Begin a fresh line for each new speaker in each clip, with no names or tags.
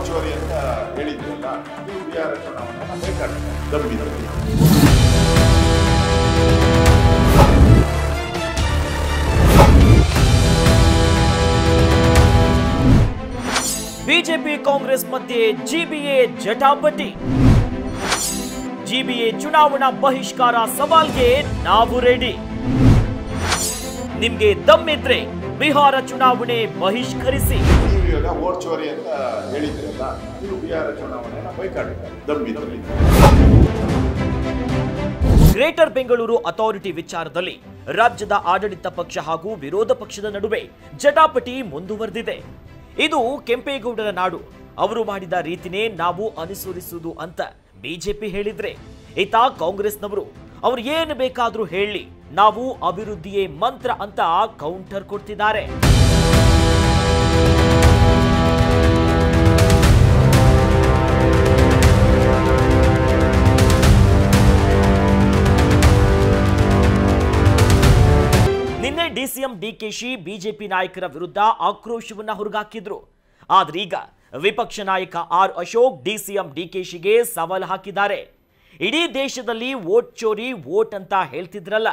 Vote ಚೋರಿ ಅಂತ ಹೇಳಿದ್ರಲ್ಲ, ನೀವು ಬಿಹಾರ ಚುನಾವಣೆಯನ್ನು ಬೇಕಾಗ್ತದೆ ದಮ್ಮಿದೆ.
ಬಿಜೆಪಿ ಕಾಂಗ್ರೆಸ್ ಮಧ್ಯೆ ಜಿಬಿಎ ಜಟಾಪಟಿ. ಜಿಬಿಎ ಚುನಾವಣಾ ಬಹಿಷ್ಕಾರ ಸವಾಲ್ಗೆ ನಾವು ರೆಡಿ. ನಿಮ್ಗೆ ದಮ್ಮಿದ್ರೆ ಬಿಹಾರ ಚುನಾವಣೆ ಬಹಿಷ್ಕರಿಸಿ.
ನೀವು ಇವಾಗ ವೋಟ್ ಚೋರಿ ಅಂತ ಹೇಳಿದ್ರಲ್ಲ, ನೀವು ಬಿಹಾರ ಚುನಾವಣೆಯನ್ನು ಬೈಕಾಡ್ತಾರೆ ದಮ್ಮಿದ್ರೆ.
ಗ್ರೇಟರ್ ಬೆಂಗಳೂರು ಅಥಾರಿಟಿ ವಿಚಾರದಲ್ಲಿ ರಾಜ್ಯದ ಆಡಳಿತ ಪಕ್ಷ ಹಾಗೂ ವಿರೋಧ ಪಕ್ಷದ ನಡುವೆ ಜಟಾಪಟಿ ಮುಂದುವರೆದಿದೆ. ಇದು ಕೆಂಪೇಗೌಡರ ನಾಡು, ಅವರು ಮಾಡಿದ ರೀತಿನೇ ನಾವು ಅನುಸರಿಸುವುದು ಅಂತ ಬಿಜೆಪಿ ಹೇಳಿದ್ರೆ, ಈತ ಕಾಂಗ್ರೆಸ್ನವರು ಅವ್ರು ಏನು ಬೇಕಾದ್ರೂ ಹೇಳಿ ನಾವು ಅಭಿವೃದ್ಧಿಯೇ ಮಂತ್ರ ಅಂತ ಕೌಂಟರ್ ಕೊಡ್ತಿದ್ದಾರೆ. ನಿನ್ನೆ ಡಿಸಿಎಂ ಡಿಕೆಶಿ ಬಿಜೆಪಿ ನಾಯಕರ ವಿರುದ್ಧ ಆಕ್ರೋಶವನ್ನ ಹೊರಗಾಕಿದ್ರು. ಆದ್ರೀಗ ವಿಪಕ್ಷ ನಾಯಕ ಆರ್ ಅಶೋಕ್ ಡಿಸಿಎಂ ಡಿಕೆಶಿಗೆ ಸವಾಲು ಹಾಕಿದ್ದಾರೆ. ಇಡೀ ದೇಶದಲ್ಲಿ ವೋಟ್ ಚೋರಿ ವೋಟ್ ಅಂತ ಹೇಳ್ತಿದ್ರಲ್ಲ,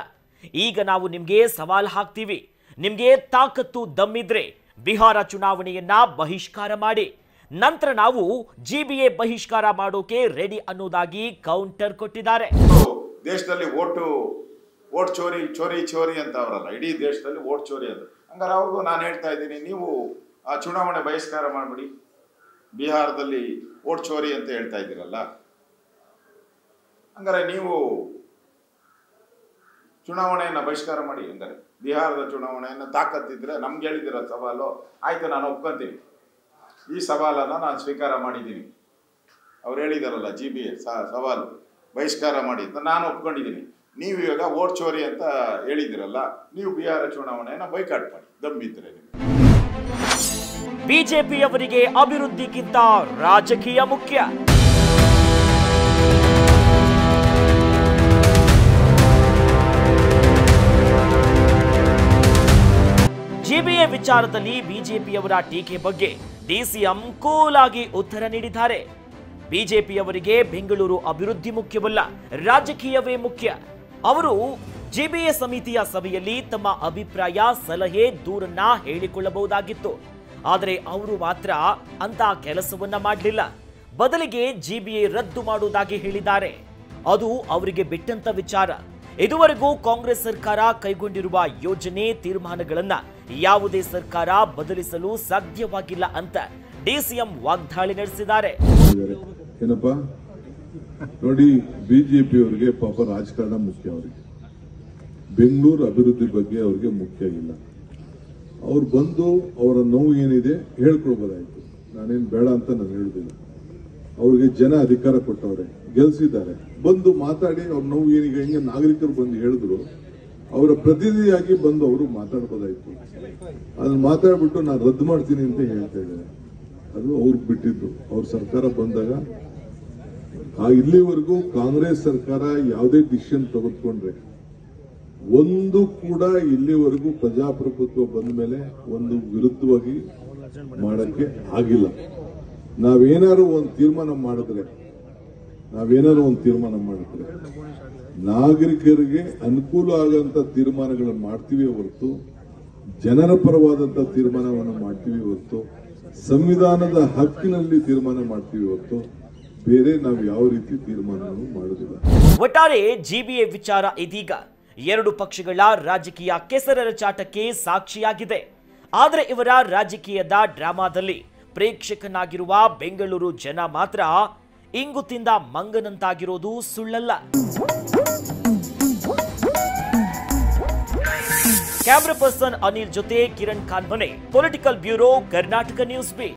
ಈಗ ನಾವು ನಿಮ್ಗೆ ಸವಾಲು ಹಾಕ್ತೀವಿ. ನಿಮ್ಗೆ ತಾಕತ್ತು ದಮ್ಮಿದ್ರೆ ಬಿಹಾರ ಚುನಾವಣೆಯನ್ನ ಬಹಿಷ್ಕಾರ ಮಾಡಿ, ನಂತರ ನಾವು ಜಿಬಿಎ ಬಹಿಷ್ಕಾರ ಮಾಡೋಕೆ ರೆಡಿ ಅನ್ನೋದಾಗಿ ಕೌಂಟರ್ ಕೊಟ್ಟಿದ್ದಾರೆ.
ದೇಶದಲ್ಲಿ ವೋಟ್ ಚೋರಿ ಚೋರಿ ಚೋರಿ ಅಂತ ಅವರಲ್ಲ, ಇಡೀ ದೇಶದಲ್ಲಿ ವೋಟ್ ಚೋರಿ ಅಂತ. ಹಂಗಾರೆ ಅವ್ರಿಗೂ ನಾನು ಹೇಳ್ತಾ ಇದ್ದೀನಿ, ನೀವು ಆ ಚುನಾವಣೆ ಬಹಿಷ್ಕಾರ ಮಾಡಿಬಿಡಿ. ಬಿಹಾರದಲ್ಲಿ ವೋಟ್ ಚೋರಿ ಅಂತ ಹೇಳ್ತಾ ಇದ್ದೀರಲ್ಲ, ಹಂಗಾರೆ ನೀವು ಚುನಾವಣೆಯನ್ನು ಬಹಿಷ್ಕಾರ ಮಾಡಿ. ಹಂಗಾರೆ ಬಿಹಾರದ ಚುನಾವಣೆಯನ್ನು ತಾಕತ್ತಿದ್ರೆ ನಮ್ಗೆ ಹೇಳಿದಿರ ಸವಾಲು, ಆಯ್ತು ನಾನು ಒಪ್ಕೊಂತೀನಿ, ಈ ಸವಾಲನ್ನು ನಾನು ಸ್ವೀಕಾರ ಮಾಡಿದ್ದೀನಿ. ಅವ್ರು ಹೇಳಿದಾರಲ್ಲ ಜಿಬಿಎ ಸವಾಲು ಬಹಿಷ್ಕಾರ ಮಾಡಿ ಅಂತ, ನಾನು ಒಪ್ಕೊಂಡಿದ್ದೀನಿ. ನೀವು ಇವಾಗ ವೋಟ್ ಚೋರಿ ಅಂತ ಹೇಳಿದಿರಲ್ಲ, ನೀವು ಬಿಹಾರ ಚುನಾವಣೆಯನ್ನು ಬೈಕಾಟ್ ಮಾಡಿ ದಮ್ಮಿದ್ರೆ.
ಬಿಜೆಪಿಯವರಿಗೆ ಅಭಿವೃದ್ಧಿಗಿಂತ ರಾಜಕೀಯ ಮುಖ್ಯ. ಜಿಬಿಎ ವಿಚಾರದಲ್ಲಿ ಬಿಜೆಪಿಯವರ ಟೀಕೆ ಬಗ್ಗೆ ಡಿಸಿಎಂ ಕೂಲ್ ಆಗಿ ಉತ್ತರ ನೀಡಿದ್ದಾರೆ. ಬಿಜೆಪಿಯವರಿಗೆ ಬೆಂಗಳೂರು ಅಭಿವೃದ್ಧಿ ಮುಖ್ಯವಲ್ಲ, ರಾಜಕೀಯವೇ ಮುಖ್ಯ. ಅವರು ಜಿಬಿಎ ಸಮಿತಿಯ ಸಭೆಯಲ್ಲಿ ತಮ್ಮ ಅಭಿಪ್ರಾಯ, ಸಲಹೆ, ದೂರನ್ನ ಹೇಳಿಕೊಳ್ಳಬಹುದಾಗಿತ್ತು. ಆದರೆ ಅವರು ಮಾತ್ರ ಅಂತ ಕೆಲಸವನ್ನ ಮಾಡಲಿಲ್ಲ. ಬದಲಿಗೆ ಜಿಬಿಎ ರದ್ದು ಮಾಡುವುದಾಗಿ ಹೇಳಿದ್ದಾರೆ. ಅದು ಅವರಿಗೆ ಬಿಟ್ಟಂತ ವಿಚಾರ. ಇದುವರೆಗೂ ಕಾಂಗ್ರೆಸ್ ಸರ್ಕಾರ ಕೈಗೊಂಡಿರುವ ಯೋಜನೆ, ತೀರ್ಮಾನಗಳನ್ನ ಯಾವುದೇ ಸರ್ಕಾರ ಬದಲಿಸಲು ಸಾಧ್ಯವಾಗಿಲ್ಲ ಅಂತ ಡಿಸಿಎಂ ವಾಗ್ದಾಳಿ ನಡೆಸಿದ್ದಾರೆ.
ಏನಪ್ಪಾ ನೋಡಿ, ಬಿಜೆಪಿ ಅವರಿಗೆ ಪಾಪ ರಾಜಕಾರಣ ಮುಖ್ಯ, ಅವರಿಗೆ ಬೆಂಗಳೂರು ಅಭಿವೃದ್ಧಿ ಬಗ್ಗೆ ಅವ್ರಿಗೆ ಮುಖ್ಯ ಇಲ್ಲ. ಅವ್ರು ಬಂದು ಅವರ ನೋವು ಏನಿದೆ ಹೇಳ್ಕೊಳ್ಬೋದಾಯ್ತು, ನಾನೇನು ಬೇಡ ಅಂತ ನಾನು ಹೇಳುದಿಲ್ಲ. ಅವ್ರಿಗೆ ಜನ ಅಧಿಕಾರ ಕೊಟ್ಟವ್ರೆ, ಗೆಲ್ಸಿದ್ದಾರೆ, ಬಂದು ಮಾತಾಡಿ ಅವ್ರ ನೋವು ಏನಿಗೆ ಹೆಂಗೆ ನಾಗರಿಕರು ಬಂದು ಹೇಳಿದ್ರು, ಅವರ ಪ್ರತಿನಿಧಿಯಾಗಿ ಬಂದು ಅವರು ಮಾತಾಡ್ಬೋದಾಯ್ತು. ಅದನ್ನ ಮಾತಾಡ್ಬಿಟ್ಟು ನಾನು ರದ್ದು ಮಾಡ್ತೀನಿ ಅಂತ ಹೇಳ್ತಾ ಇದ್ದಾರೆ. ಅದು ಅವ್ರಿಗೆ ಬಿಟ್ಟಿದ್ದು. ಅವ್ರ ಸರ್ಕಾರ ಬಂದಾಗ ಇಲ್ಲಿವರೆಗೂ ಕಾಂಗ್ರೆಸ್ ಸರ್ಕಾರ ಯಾವುದೇ ಡಿಸಿಷನ್ ತೆಗೆದುಕೊಂಡ್ರೆ ಒಂದು ಕೂಡ ಇಲ್ಲಿವರೆಗೂ ಪ್ರಜಾಪ್ರಭುತ್ವ ಬಂದ ಮೇಲೆ ಒಂದು ವಿರುದ್ಧವಾಗಿ ಮಾಡಕ್ಕೆ ಆಗಿಲ್ಲ. ನಾವೇನಾದ್ರು ಒಂದು ತೀರ್ಮಾನ ಮಾಡಿದ್ರೆ ನಾಗರಿಕರಿಗೆ ಅನುಕೂಲ ಆಗಂತ ತೀರ್ಮಾನಗಳನ್ನು ಮಾಡ್ತೀವಿ ಹೊರತು, ಜನರ ಪರವಾದಂತ ತೀರ್ಮಾನವನ್ನು ಮಾಡ್ತೀವಿ ಹೊರತು, ಸಂವಿಧಾನದ ಹಕ್ಕಿನಲ್ಲಿ ತೀರ್ಮಾನ ಮಾಡ್ತೀವಿ ಹೊರತು ಬೇರೆ ನಾವು ಯಾವ ರೀತಿ ತೀರ್ಮಾನವನ್ನು ಮಾಡುವುದಿಲ್ಲ.
ಒಟ್ಟಾರೆ ಜಿಬಿಎ ವಿಚಾರ ಇದೀಗ ಎರಡು ಪಕ್ಷಗಳ ರಾಜಕೀಯ ಕೆಸರರ ಚಾಟಕ್ಕೆ ಸಾಕ್ಷಿಯಾಗಿದೆ. ಆದರೆ ಇವರ ರಾಜಕೀಯದ ಡ್ರಾಮಾದಲ್ಲಿ ಪ್ರೇಕ್ಷಕನಾಗಿರುವ ಬೆಂಗಳೂರು ಜನ ಮಾತ್ರ ಇಂಗು ತಿಂದ ಮಂಗನಂತಾಗಿರೋದು ಸುಳ್ಳಲ್ಲ. ಕ್ಯಾಮರಾ ಪರ್ಸನ್ ಅನಿಲ್ ಜೊತೆ ಕಿರಣ್ ಖಾನ್ ಮನೆ, political bureau, Karnataka news beet.